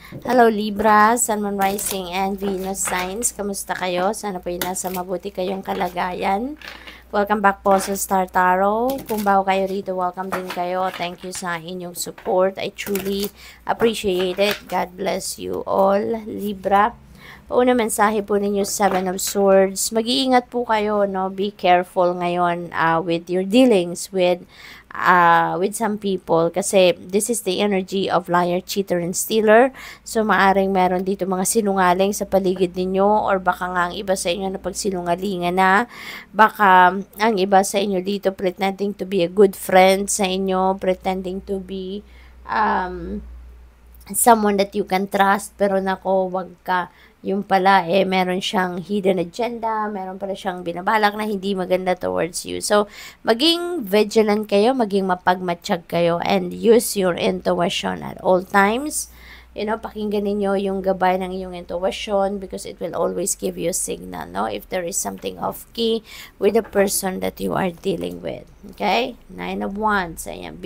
Hello Libra, Sun, Moon, Rising, and Venus signs. Kamusta kayo? Sana po nasa mabuti kayong kalagayan. Welcome back po sa Star Tarot. Kung bago kayo rito, welcome din kayo. Thank you sa inyong support. I truly appreciate it. God bless you all, Libra. Una mensahe po ninyo, Seven of Swords. Mag-iingat po kayo, no? Be careful ngayon with your dealings with some people kasi this is the energy of liar, cheater, and stealer. So, maaring meron dito mga sinungaling sa paligid ninyo or baka nga ang iba sa inyo na pagsinungalingan na. Baka ang iba sa inyo dito pretending to be a good friend sa inyo, pretending to be someone that you can trust, pero nako, wag ka. Yung pala, meron siyang hidden agenda, meron pala siyang binabalak na hindi maganda towards you. So, maging vigilant kayo, maging mapagmatsyag kayo, and use your intuition at all times. Pakinggan ninyo yung gabay ng iyong intuition because it will always give you a signal, no? If there is something off key with the person that you are dealing with. Okay? Nine of Wands. Ayan.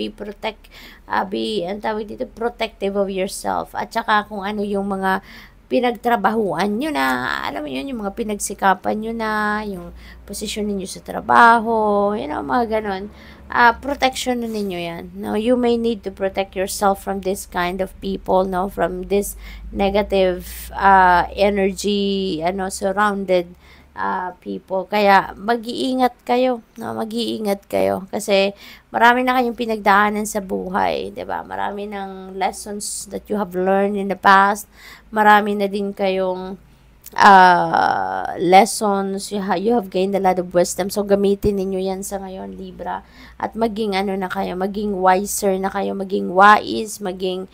Ang tawag dito, protective of yourself. At saka kung ano yung mga pinagtrabahuan nyo na, alam mo yun, yung mga pinagsikapan nyo na, yung posisyon ninyo sa trabaho, mga ganon. Protection na ninyo yan. No, you may need to protect yourself from this kind of people, no, from this negative energy, surrounded people. Kaya mag-iingat kayo, no? Mag-iingat kayo kasi marami na kayong pinagdaanan sa buhay, 'di ba? Marami ng lessons that you have learned in the past. Marami na din kayong lessons, you have gained a lot of wisdom. So, gamitin ninyo yan sa ngayon, Libra. At maging maging wiser na kayo, maging wise, maging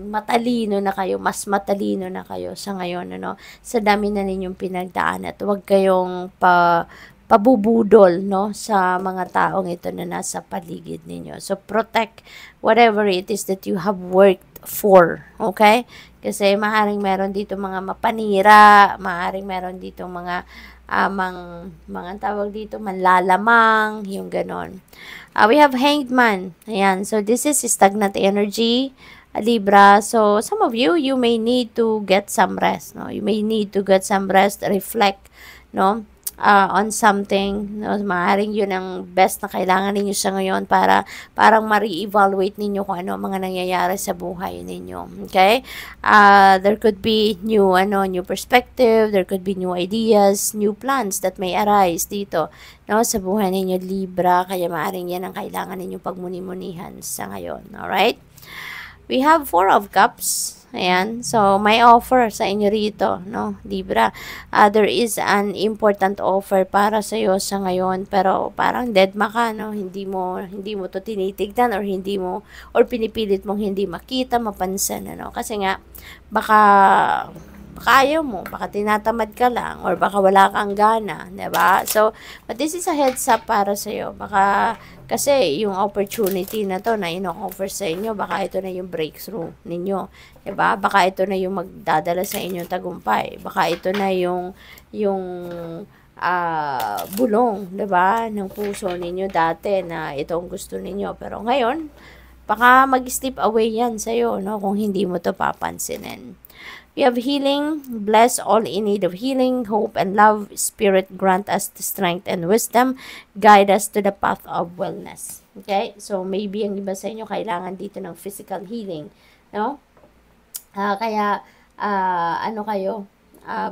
matalino na kayo, mas matalino na kayo sa ngayon, sa dami na ninyong pinagdaan. At huwag kayong pabubudol, no, sa mga taong ito na nasa paligid ninyo. So, protect whatever it is that you have worked for, okay? Kasi maaaring meron dito mga mapanira, maaaring meron dito mga mga tawag dito, manlalamang, yung ganon. We have Hanged Man. Ayan. So, this is stagnant energy, Libra. So, some of you, you may need to get some rest, no? You may need to get some rest, reflect, no? On something, no? Maaaring yun ang best na kailangan ninyo sa ngayon para parang ma-re-evaluate ninyo kung ano mga nangyayari sa buhay ninyo. Okay? There could be new perspective, there could be new ideas, new plans that may arise dito, no, sa buhay ninyo, Libra. Kaya maaaring yan ang kailangan ninyong pagmuni-munihan sa ngayon. Alright? We have Four of Cups. Ayan. So, may offer sa inyo rito, no, Libra. There is an important offer para sa iyo sa ngayon, pero parang deadma ka, no? Hindi mo to tinitignan or pinipilit mong hindi makita, mapansin, Kasi nga, baka ayaw mo, baka tinatamad ka lang, or baka wala kang gana, diba? So, but this is a heads up para sa iyo. Baka kasi yung opportunity na to na ino-offer sa inyo, baka ito na yung breakthrough ninyo. Diba? Baka ito na yung magdadala sa inyong tagumpay. Baka ito na yung bulong, diba? Ng puso ninyo dati na itong gusto ninyo. Pero ngayon, baka mag-slip away yan sa'yo, no? Kung hindi mo to papansinin. We have healing. Bless all in need of healing, hope, and love. Spirit, grant us the strength and wisdom. Guide us to the path of wellness. Okay? So, maybe ang iba sa inyo kailangan dito ng physical healing. No? Kaya,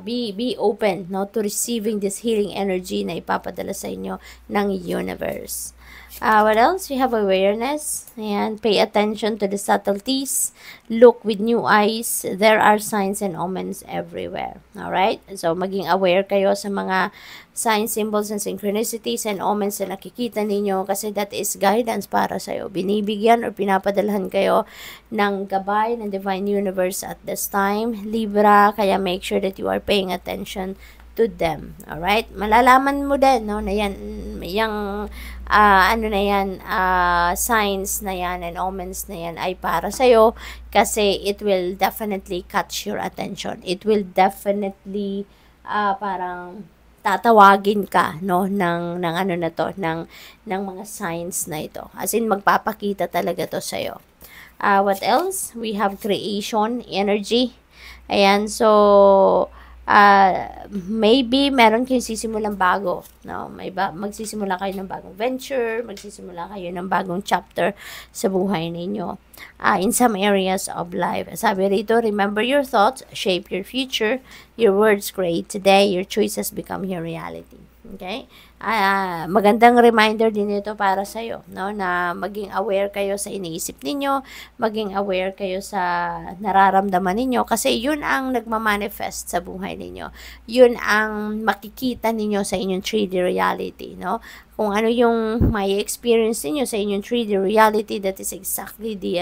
be open, no, to receiving this healing energy na ipapadala sa inyo ng universe. What else? We have awareness. Ayan, pay attention to the subtleties. Look with new eyes. There are signs and omens everywhere. Alright? So, maging aware kayo sa mga signs, symbols, and synchronicities and omens na nakikita ninyo kasi that is guidance para sa'yo. Binibigyan or pinapadalhan kayo ng gabay ng Divine Universe at this time, Libra. Kaya make sure that you are paying attention to them. Alright? Malalaman mo din, no, na yung signs na yan and omens na yan ay para sa'yo kasi it will definitely catch your attention. It will definitely parang tatawagin ka, no, ng mga signs na ito. As in, magpapakita talaga to sa'yo. What else? We have creation, energy. Ayan, so, maybe meron kayong sisimulang bago, no? Magsisimula kayo ng bagong venture, magsisimula kayo ng bagong chapter sa buhay ninyo. In some areas of life. Sabi rito, remember your thoughts, shape your future, your words create today, your choices become your reality. Okay? Magandang reminder din ito para sa iyo, no, na maging aware kayo sa iniisip ninyo, maging aware kayo sa nararamdaman ninyo kasi yun ang nagma-manifest sa buhay ninyo. Yun ang makikita ninyo sa inyong 3D reality, no? Kung ano yung may experience niyo sa inyong 3D reality, that is exactly the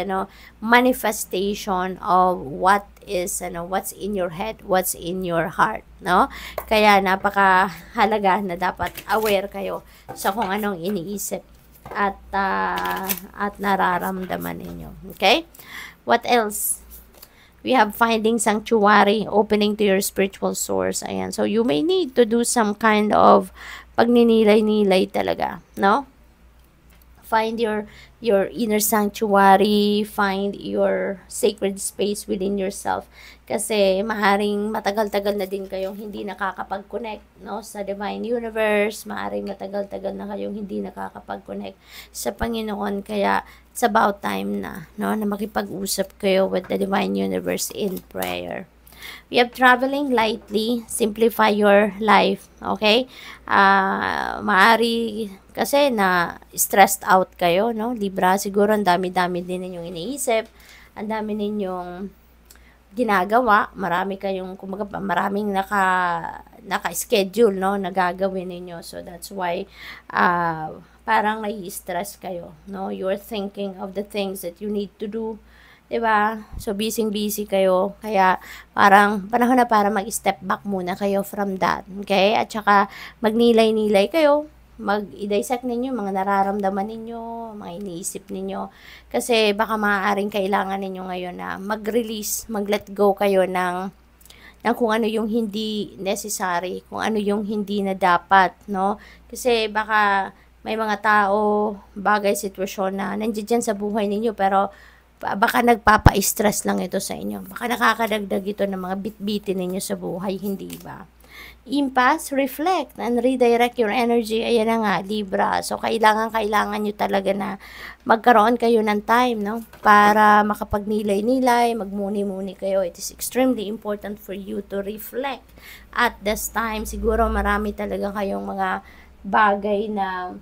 manifestation of what is what's in your head, what's in your heart, no? Kaya napakahalaga na dapat aware kayo sa kung anong iniisip at nararamdaman ninyo. Okay? What else? We have finding sanctuary, opening to your spiritual source. Ayan. So, you may need to do some kind of pagninilay-nilay talaga, no? Find your inner sanctuary, find your sacred space within yourself. Kasi maaaring matagal-tagal na din kayong hindi nakakapag-connect, no, sa divine universe. Maaaring matagal-tagal na kayong hindi nakakapag-connect sa Panginoon. Kaya it's about time na, no, na makipag-usap kayo with the divine universe in prayer. We have traveling lightly, simplify your life, okay? Maari kasi na stressed out kayo, no? Libra, siguro ang dami-dami din ninyong iniisip, ang dami ninyong ginagawa, marami kayong, kumbaga, maraming naka-schedule, no, na gagawin ninyo. So, that's why, parang nai-stress kayo, no? You're thinking of the things that you need to do, diba? So, busy kayo. Kaya, parang panahon na para mag-step back muna kayo from that. Okay? At saka, magnilay-nilay kayo. Mag-dissect ninyo mga nararamdaman ninyo, mga iniisip ninyo. Kasi, baka maaaring kailangan ninyo ngayon na mag-release, mag-let go kayo ng kung ano yung hindi necessary, kung ano yung hindi na dapat, no? Kasi, baka may mga tao, bagay, sitwasyon na nandiyan sa buhay ninyo, pero baka nagpapa-stress lang ito sa inyo. Baka nakakadagdag ito ng mga bit-bitin ninyo sa buhay, hindi ba? Impasse, reflect, and redirect your energy. Ayan na nga, Libra. So, kailangan nyo talaga na magkaroon kayo ng time, no? Para makapagnilay-nilay, magmuni-muni kayo. It is extremely important for you to reflect. At this time, siguro marami talaga kayong mga bagay na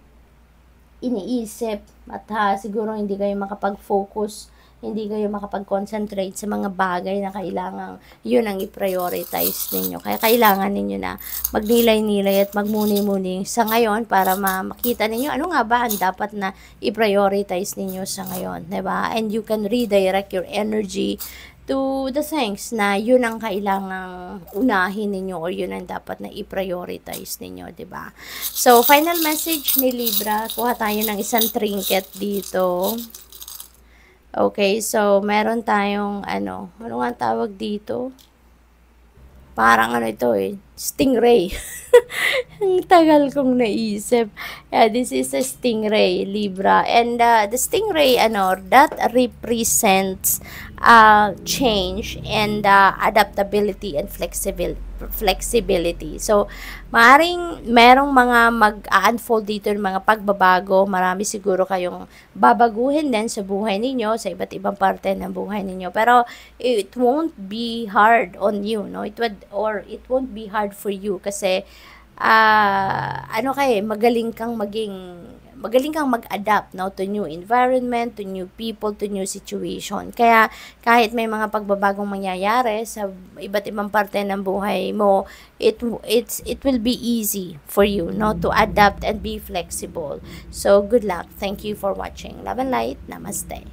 iniisip at siguro hindi kayo makapag-focus, hindi kayo makapag-concentrate sa mga bagay na kailangan yun ang i-prioritize ninyo. Kaya kailangan ninyo na magnilay-nilay at magmuni-muni sa ngayon para makita ninyo ano nga ba ang dapat na i-prioritize ninyo sa ngayon, diba? And you can redirect your energy to the things na yun ang kailangang unahin ninyo or yun ang dapat na i-prioritize ninyo, diba? So, final message ni Libra. Kuha tayo ng isang trinket dito. Okay, so meron tayong ano nga tawag dito? Parang ano ito stingray. Ang tagal kong naisip. Yeah, this is a stingray, Libra. And the stingray, that represents change and adaptability and flexibility. So, maaaring merong mga mag-unfold dito ng mga pagbabago. Marami siguro kayong babaguhin din sa buhay ninyo, sa iba't ibang parte ng buhay ninyo. Pero, it won't be hard on you, no? It won't be hard for you kasi magaling kang mag-adapt, no, to new environment, to new people, to new situation. Kaya kahit may mga pagbabagong mangyayari sa iba't ibang parte ng buhay mo, it will be easy for you, no, to adapt and be flexible. So good luck. Thank you for watching. Love and light. Namaste.